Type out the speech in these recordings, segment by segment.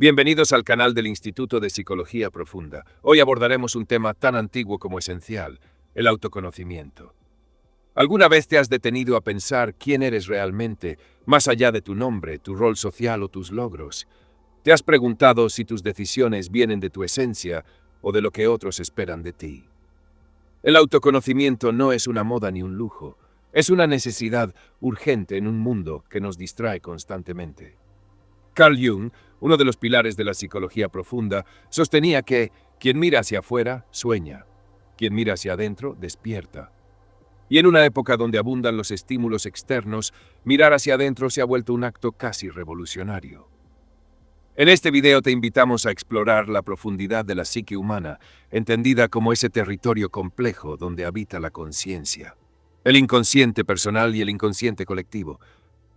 Bienvenidos al canal del Instituto de Psicología Profunda. Hoy abordaremos un tema tan antiguo como esencial, el autoconocimiento. ¿Alguna vez te has detenido a pensar quién eres realmente, más allá de tu nombre, tu rol social o tus logros? ¿Te has preguntado si tus decisiones vienen de tu esencia o de lo que otros esperan de ti? El autoconocimiento no es una moda ni un lujo, es una necesidad urgente en un mundo que nos distrae constantemente. Carl Jung, uno de los pilares de la psicología profunda, sostenía que quien mira hacia afuera, sueña. Quien mira hacia adentro, despierta. Y en una época donde abundan los estímulos externos, mirar hacia adentro se ha vuelto un acto casi revolucionario. En este video te invitamos a explorar la profundidad de la psique humana, entendida como ese territorio complejo donde habita la conciencia, el inconsciente personal y el inconsciente colectivo.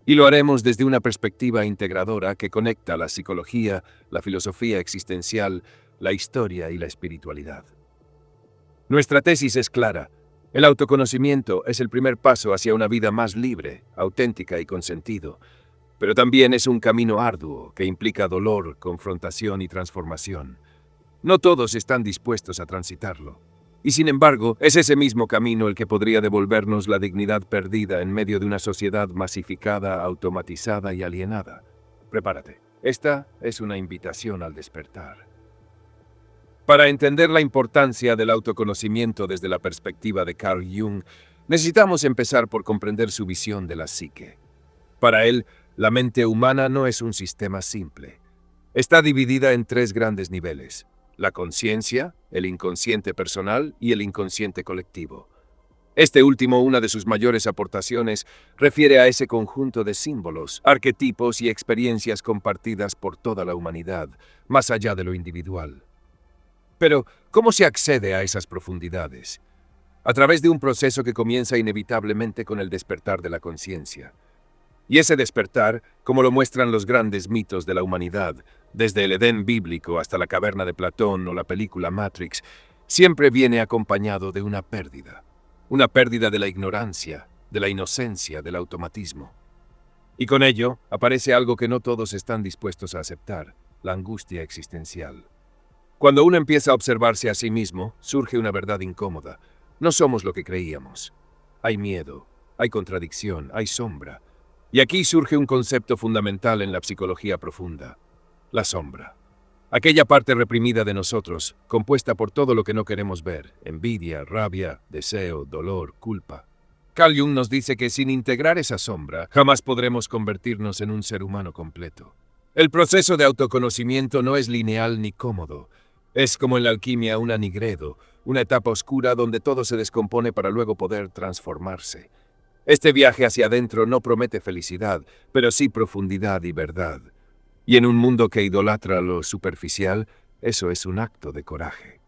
Y lo haremos desde una perspectiva integradora que conecta la psicología, la filosofía existencial, la historia y la espiritualidad. Nuestra tesis es clara. El autoconocimiento es el primer paso hacia una vida más libre, auténtica y con sentido, pero también es un camino arduo que implica dolor, confrontación y transformación. No todos están dispuestos a transitarlo. Y sin embargo, es ese mismo camino el que podría devolvernos la dignidad perdida en medio de una sociedad masificada, automatizada y alienada. Prepárate. Esta es una invitación al despertar. Para entender la importancia del autoconocimiento desde la perspectiva de Carl Jung, necesitamos empezar por comprender su visión de la psique. Para él, la mente humana no es un sistema simple. Está dividida en tres grandes niveles: la conciencia, el inconsciente personal y el inconsciente colectivo. Este último, una de sus mayores aportaciones, refiere a ese conjunto de símbolos, arquetipos y experiencias compartidas por toda la humanidad, más allá de lo individual. Pero, ¿cómo se accede a esas profundidades? A través de un proceso que comienza inevitablemente con el despertar de la conciencia. Y ese despertar, como lo muestran los grandes mitos de la humanidad, desde el Edén bíblico hasta la caverna de Platón o la película Matrix, siempre viene acompañado de una pérdida de la ignorancia, de la inocencia, del automatismo. Y con ello aparece algo que no todos están dispuestos a aceptar: la angustia existencial. Cuando uno empieza a observarse a sí mismo, surge una verdad incómoda. No somos lo que creíamos. Hay miedo, hay contradicción, hay sombra. Y aquí surge un concepto fundamental en la psicología profunda: la sombra. Aquella parte reprimida de nosotros, compuesta por todo lo que no queremos ver: envidia, rabia, deseo, dolor, culpa. Carl Jung nos dice que sin integrar esa sombra, jamás podremos convertirnos en un ser humano completo. El proceso de autoconocimiento no es lineal ni cómodo. Es como en la alquimia un anigredo, una etapa oscura donde todo se descompone para luego poder transformarse. Este viaje hacia adentro no promete felicidad, pero sí profundidad y verdad. Y en un mundo que idolatra lo superficial, eso es un acto de coraje.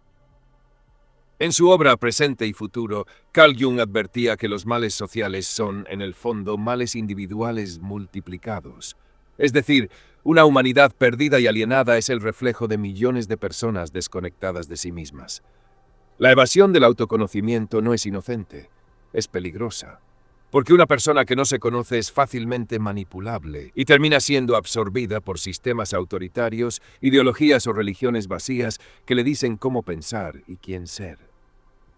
En su obra Presente y Futuro, Carl Jung advertía que los males sociales son, en el fondo, males individuales multiplicados. Es decir, una humanidad perdida y alienada es el reflejo de millones de personas desconectadas de sí mismas. La evasión del autoconocimiento no es inocente, es peligrosa. Porque una persona que no se conoce es fácilmente manipulable y termina siendo absorbida por sistemas autoritarios, ideologías o religiones vacías que le dicen cómo pensar y quién ser.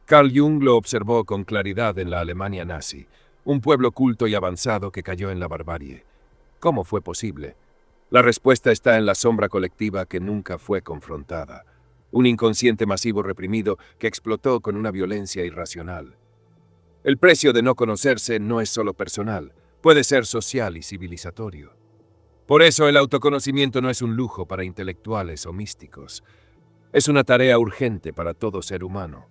Carl Jung lo observó con claridad en la Alemania nazi, un pueblo culto y avanzado que cayó en la barbarie. ¿Cómo fue posible? La respuesta está en la sombra colectiva que nunca fue confrontada, un inconsciente masivo reprimido que explotó con una violencia irracional. El precio de no conocerse no es solo personal, puede ser social y civilizatorio. Por eso el autoconocimiento no es un lujo para intelectuales o místicos. Es una tarea urgente para todo ser humano.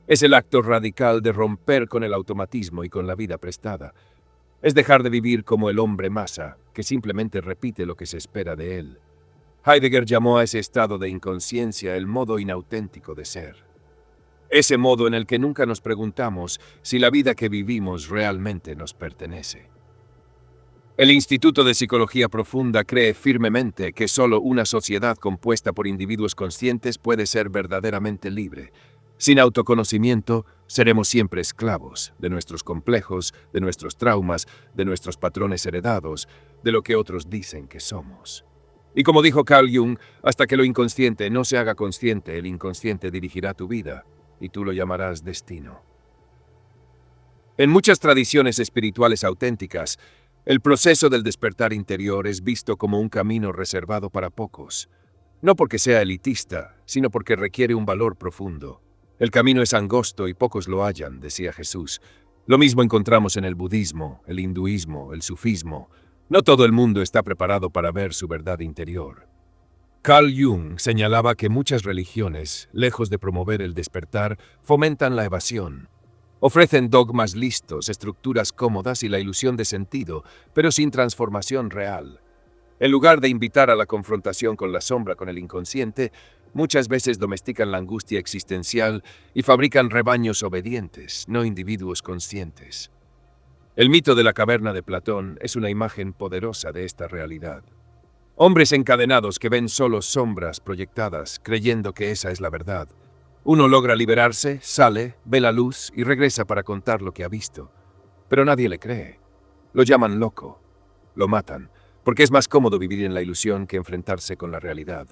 Es el acto radical de romper con el automatismo y con la vida prestada. Es dejar de vivir como el hombre masa, que simplemente repite lo que se espera de él. Heidegger llamó a ese estado de inconsciencia el modo inauténtico de ser. Ese modo en el que nunca nos preguntamos si la vida que vivimos realmente nos pertenece. El Instituto de Psicología Profunda cree firmemente que solo una sociedad compuesta por individuos conscientes puede ser verdaderamente libre. Sin autoconocimiento, seremos siempre esclavos de nuestros complejos, de nuestros traumas, de nuestros patrones heredados, de lo que otros dicen que somos. Y como dijo Carl Jung, hasta que lo inconsciente no se haga consciente, el inconsciente dirigirá tu vida, y tú lo llamarás destino. En muchas tradiciones espirituales auténticas, el proceso del despertar interior es visto como un camino reservado para pocos. No porque sea elitista, sino porque requiere un valor profundo. El camino es angosto y pocos lo hallan, decía Jesús. Lo mismo encontramos en el budismo, el hinduismo, el sufismo. No todo el mundo está preparado para ver su verdad interior. Carl Jung señalaba que muchas religiones, lejos de promover el despertar, fomentan la evasión. Ofrecen dogmas listos, estructuras cómodas y la ilusión de sentido, pero sin transformación real. En lugar de invitar a la confrontación con la sombra, con el inconsciente, muchas veces domestican la angustia existencial y fabrican rebaños obedientes, no individuos conscientes. El mito de la caverna de Platón es una imagen poderosa de esta realidad. Hombres encadenados que ven solo sombras proyectadas, creyendo que esa es la verdad. Uno logra liberarse, sale, ve la luz y regresa para contar lo que ha visto. Pero nadie le cree. Lo llaman loco. Lo matan, porque es más cómodo vivir en la ilusión que enfrentarse con la realidad.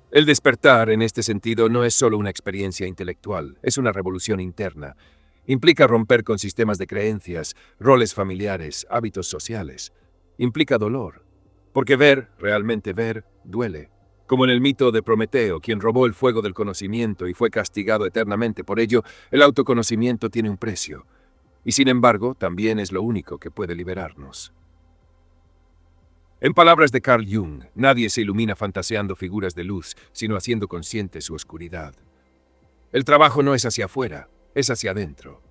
El despertar, en este sentido, no es solo una experiencia intelectual, es una revolución interna. Implica romper con sistemas de creencias, roles familiares, hábitos sociales. Implica dolor, porque ver, realmente ver, duele. Como en el mito de Prometeo, quien robó el fuego del conocimiento y fue castigado eternamente por ello, el autoconocimiento tiene un precio. Y sin embargo, también es lo único que puede liberarnos. En palabras de Carl Jung, nadie se ilumina fantaseando figuras de luz, sino haciendo consciente su oscuridad. El trabajo no es hacia afuera, es hacia adentro.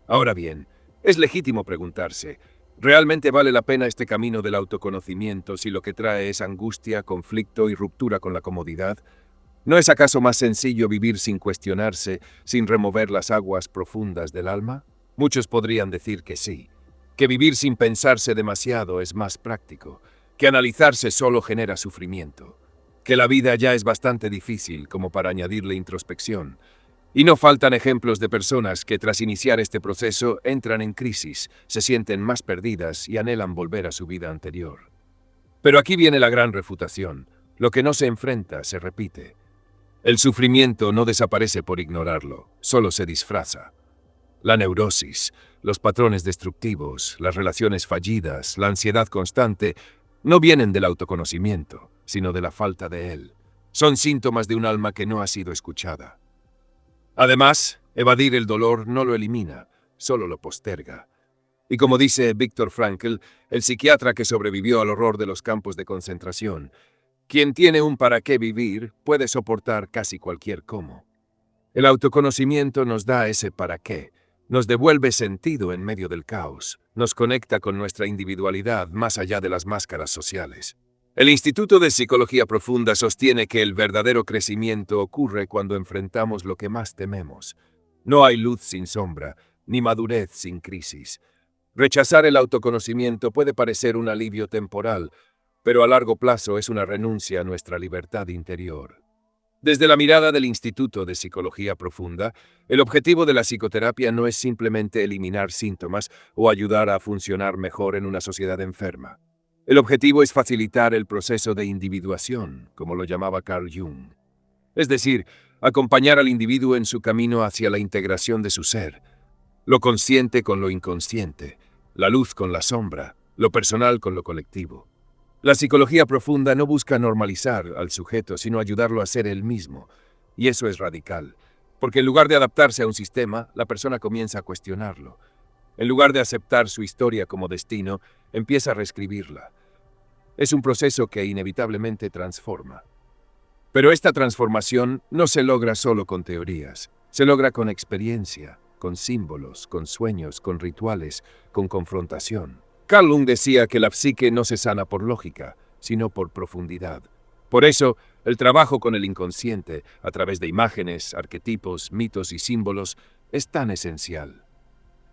Ahora bien, es legítimo preguntarse, ¿realmente vale la pena este camino del autoconocimiento si lo que trae es angustia, conflicto y ruptura con la comodidad? ¿No es acaso más sencillo vivir sin cuestionarse, sin remover las aguas profundas del alma? Muchos podrían decir que sí, que vivir sin pensarse demasiado es más práctico, que analizarse solo genera sufrimiento, que la vida ya es bastante difícil como para añadirle introspección. Y no faltan ejemplos de personas que tras iniciar este proceso entran en crisis, se sienten más perdidas y anhelan volver a su vida anterior. Pero aquí viene la gran refutación. Lo que no se enfrenta se repite. El sufrimiento no desaparece por ignorarlo, solo se disfraza. La neurosis, los patrones destructivos, las relaciones fallidas, la ansiedad constante, no vienen del autoconocimiento, sino de la falta de él. Son síntomas de un alma que no ha sido escuchada. Además, evadir el dolor no lo elimina, solo lo posterga. Y como dice Viktor Frankl, el psiquiatra que sobrevivió al horror de los campos de concentración, quien tiene un para qué vivir puede soportar casi cualquier cómo. El autoconocimiento nos da ese para qué, nos devuelve sentido en medio del caos, nos conecta con nuestra individualidad más allá de las máscaras sociales. El Instituto de Psicología Profunda sostiene que el verdadero crecimiento ocurre cuando enfrentamos lo que más tememos. No hay luz sin sombra, ni madurez sin crisis. Rechazar el autoconocimiento puede parecer un alivio temporal, pero a largo plazo es una renuncia a nuestra libertad interior. Desde la mirada del Instituto de Psicología Profunda, el objetivo de la psicoterapia no es simplemente eliminar síntomas o ayudar a funcionar mejor en una sociedad enferma. El objetivo es facilitar el proceso de individuación, como lo llamaba Carl Jung. Es decir, acompañar al individuo en su camino hacia la integración de su ser, lo consciente con lo inconsciente, la luz con la sombra, lo personal con lo colectivo. La psicología profunda no busca normalizar al sujeto, sino ayudarlo a ser él mismo. Y eso es radical, porque en lugar de adaptarse a un sistema, la persona comienza a cuestionarlo. En lugar de aceptar su historia como destino, empieza a reescribirla. Es un proceso que inevitablemente transforma. Pero esta transformación no se logra solo con teorías, se logra con experiencia, con símbolos, con sueños, con rituales, con confrontación. Carl Jung decía que la psique no se sana por lógica, sino por profundidad. Por eso, el trabajo con el inconsciente, a través de imágenes, arquetipos, mitos y símbolos, es tan esencial.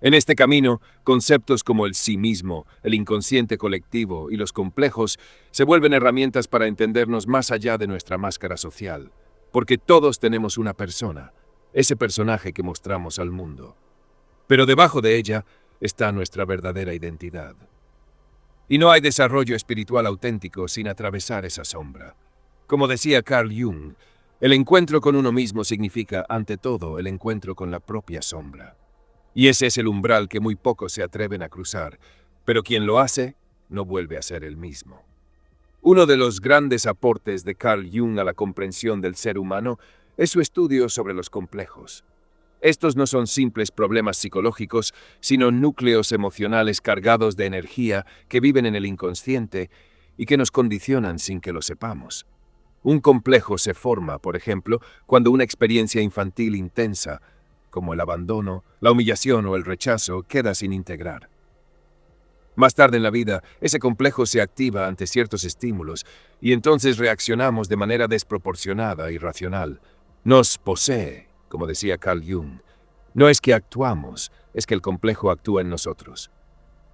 En este camino, conceptos como el sí mismo, el inconsciente colectivo y los complejos se vuelven herramientas para entendernos más allá de nuestra máscara social, porque todos tenemos una persona, ese personaje que mostramos al mundo. Pero debajo de ella está nuestra verdadera identidad. Y no hay desarrollo espiritual auténtico sin atravesar esa sombra. Como decía Carl Jung, el encuentro con uno mismo significa, ante todo, el encuentro con la propia sombra. Y ese es el umbral que muy pocos se atreven a cruzar, pero quien lo hace no vuelve a ser el mismo. Uno de los grandes aportes de Carl Jung a la comprensión del ser humano es su estudio sobre los complejos. Estos no son simples problemas psicológicos, sino núcleos emocionales cargados de energía que viven en el inconsciente y que nos condicionan sin que lo sepamos. Un complejo se forma, por ejemplo, cuando una experiencia infantil intensa, como el abandono, la humillación o el rechazo, queda sin integrar. Más tarde en la vida, ese complejo se activa ante ciertos estímulos y entonces reaccionamos de manera desproporcionada e irracional. Nos posee, como decía Carl Jung. No es que actuamos, es que el complejo actúa en nosotros.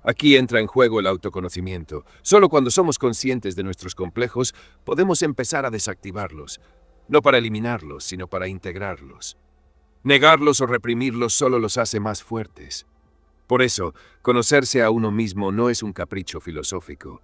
Aquí entra en juego el autoconocimiento. Solo cuando somos conscientes de nuestros complejos podemos empezar a desactivarlos, no para eliminarlos, sino para integrarlos. Negarlos o reprimirlos solo los hace más fuertes. Por eso, conocerse a uno mismo no es un capricho filosófico.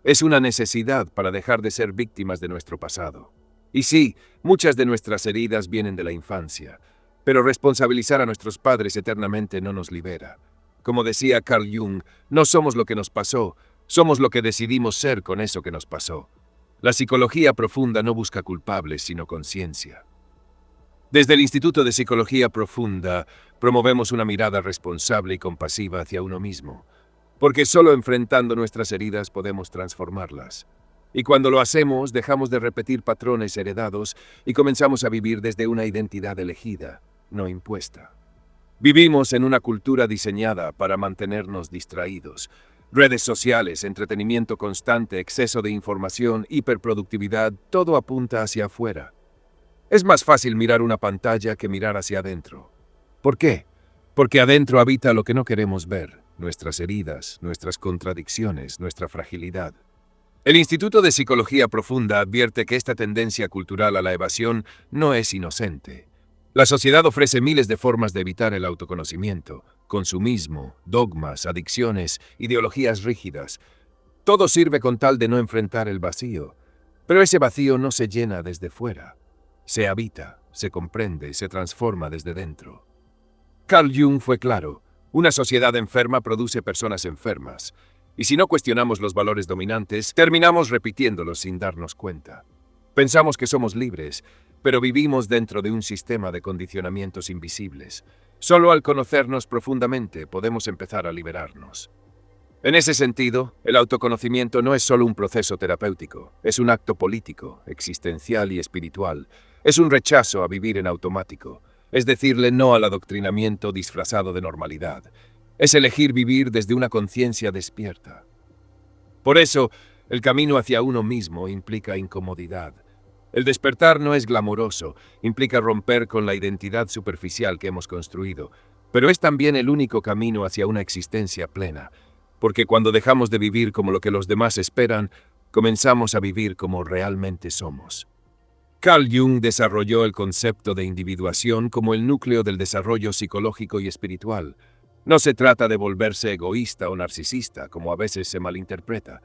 Es una necesidad para dejar de ser víctimas de nuestro pasado. Y sí, muchas de nuestras heridas vienen de la infancia, pero responsabilizar a nuestros padres eternamente no nos libera. Como decía Carl Jung, no somos lo que nos pasó, somos lo que decidimos ser con eso que nos pasó. La psicología profunda no busca culpables, sino conciencia. Desde el Instituto de Psicología Profunda, promovemos una mirada responsable y compasiva hacia uno mismo, porque solo enfrentando nuestras heridas podemos transformarlas. Y cuando lo hacemos, dejamos de repetir patrones heredados y comenzamos a vivir desde una identidad elegida, no impuesta. Vivimos en una cultura diseñada para mantenernos distraídos. Redes sociales, entretenimiento constante, exceso de información, hiperproductividad, todo apunta hacia afuera. Es más fácil mirar una pantalla que mirar hacia adentro. ¿Por qué? Porque adentro habita lo que no queremos ver, nuestras heridas, nuestras contradicciones, nuestra fragilidad. El Instituto de Psicología Profunda advierte que esta tendencia cultural a la evasión no es inocente. La sociedad ofrece miles de formas de evitar el autoconocimiento: consumismo, dogmas, adicciones, ideologías rígidas. Todo sirve con tal de no enfrentar el vacío. Pero ese vacío no se llena desde fuera. Se habita, se comprende, se transforma desde dentro. Carl Jung fue claro: una sociedad enferma produce personas enfermas. Y si no cuestionamos los valores dominantes, terminamos repitiéndolos sin darnos cuenta. Pensamos que somos libres, pero vivimos dentro de un sistema de condicionamientos invisibles. Solo al conocernos profundamente podemos empezar a liberarnos. En ese sentido, el autoconocimiento no es solo un proceso terapéutico, es un acto político, existencial y espiritual. Es un rechazo a vivir en automático, es decirle no al adoctrinamiento disfrazado de normalidad. Es elegir vivir desde una conciencia despierta. Por eso, el camino hacia uno mismo implica incomodidad. El despertar no es glamoroso, implica romper con la identidad superficial que hemos construido, pero es también el único camino hacia una existencia plena, porque cuando dejamos de vivir como lo que los demás esperan, comenzamos a vivir como realmente somos. Carl Jung desarrolló el concepto de individuación como el núcleo del desarrollo psicológico y espiritual. No se trata de volverse egoísta o narcisista, como a veces se malinterpreta.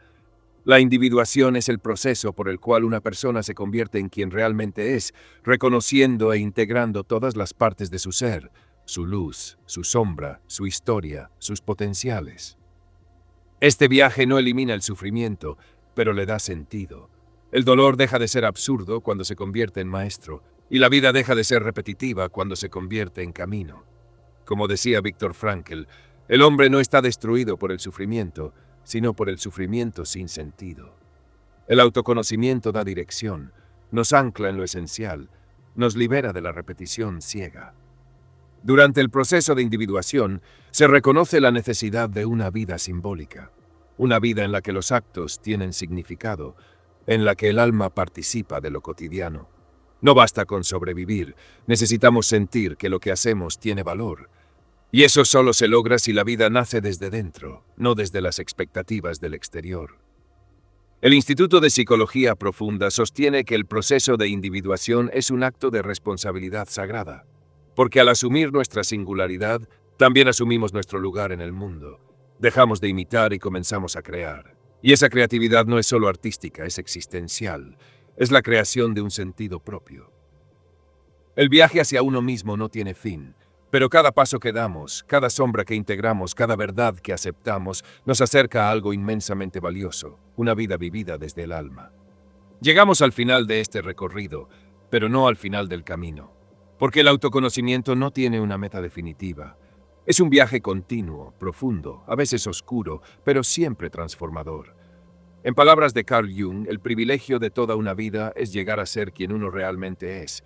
La individuación es el proceso por el cual una persona se convierte en quien realmente es, reconociendo e integrando todas las partes de su ser, su luz, su sombra, su historia, sus potenciales. Este viaje no elimina el sufrimiento, pero le da sentido. El dolor deja de ser absurdo cuando se convierte en maestro, y la vida deja de ser repetitiva cuando se convierte en camino. Como decía Viktor Frankl, el hombre no está destruido por el sufrimiento, sino por el sufrimiento sin sentido. El autoconocimiento da dirección, nos ancla en lo esencial, nos libera de la repetición ciega. Durante el proceso de individuación, se reconoce la necesidad de una vida simbólica, una vida en la que los actos tienen significado, en la que el alma participa de lo cotidiano. No basta con sobrevivir, necesitamos sentir que lo que hacemos tiene valor. Y eso solo se logra si la vida nace desde dentro, no desde las expectativas del exterior. El Instituto de Psicología Profunda sostiene que el proceso de individuación es un acto de responsabilidad sagrada, porque al asumir nuestra singularidad, también asumimos nuestro lugar en el mundo. Dejamos de imitar y comenzamos a crear. Y esa creatividad no es solo artística, es existencial. Es la creación de un sentido propio. El viaje hacia uno mismo no tiene fin, pero cada paso que damos, cada sombra que integramos, cada verdad que aceptamos, nos acerca a algo inmensamente valioso, una vida vivida desde el alma. Llegamos al final de este recorrido, pero no al final del camino, porque el autoconocimiento no tiene una meta definitiva. Es un viaje continuo, profundo, a veces oscuro, pero siempre transformador. En palabras de Carl Jung, el privilegio de toda una vida es llegar a ser quien uno realmente es.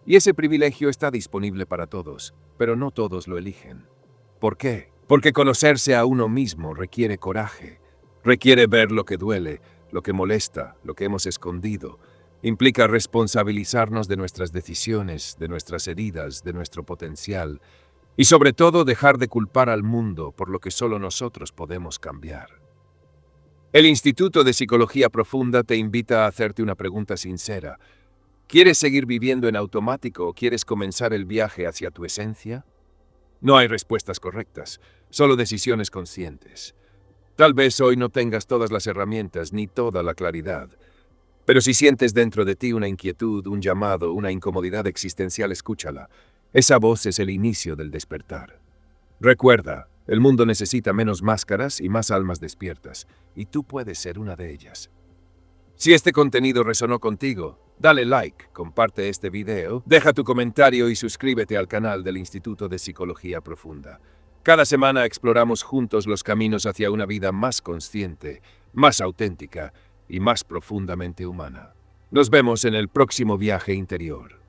Y ese privilegio está disponible para todos, pero no todos lo eligen. ¿Por qué? Porque conocerse a uno mismo requiere coraje, requiere ver lo que duele, lo que molesta, lo que hemos escondido. Implica responsabilizarnos de nuestras decisiones, de nuestras heridas, de nuestro potencial, y sobre todo dejar de culpar al mundo por lo que solo nosotros podemos cambiar. El Instituto de Psicología Profunda te invita a hacerte una pregunta sincera. ¿Quieres seguir viviendo en automático o quieres comenzar el viaje hacia tu esencia? No hay respuestas correctas, solo decisiones conscientes. Tal vez hoy no tengas todas las herramientas ni toda la claridad, pero si sientes dentro de ti una inquietud, un llamado, una incomodidad existencial, escúchala. Esa voz es el inicio del despertar. Recuerda, el mundo necesita menos máscaras y más almas despiertas, y tú puedes ser una de ellas. Si este contenido resonó contigo, dale like, comparte este video, deja tu comentario y suscríbete al canal del Instituto de Psicología Profunda. Cada semana exploramos juntos los caminos hacia una vida más consciente, más auténtica y más profundamente humana. Nos vemos en el próximo viaje interior.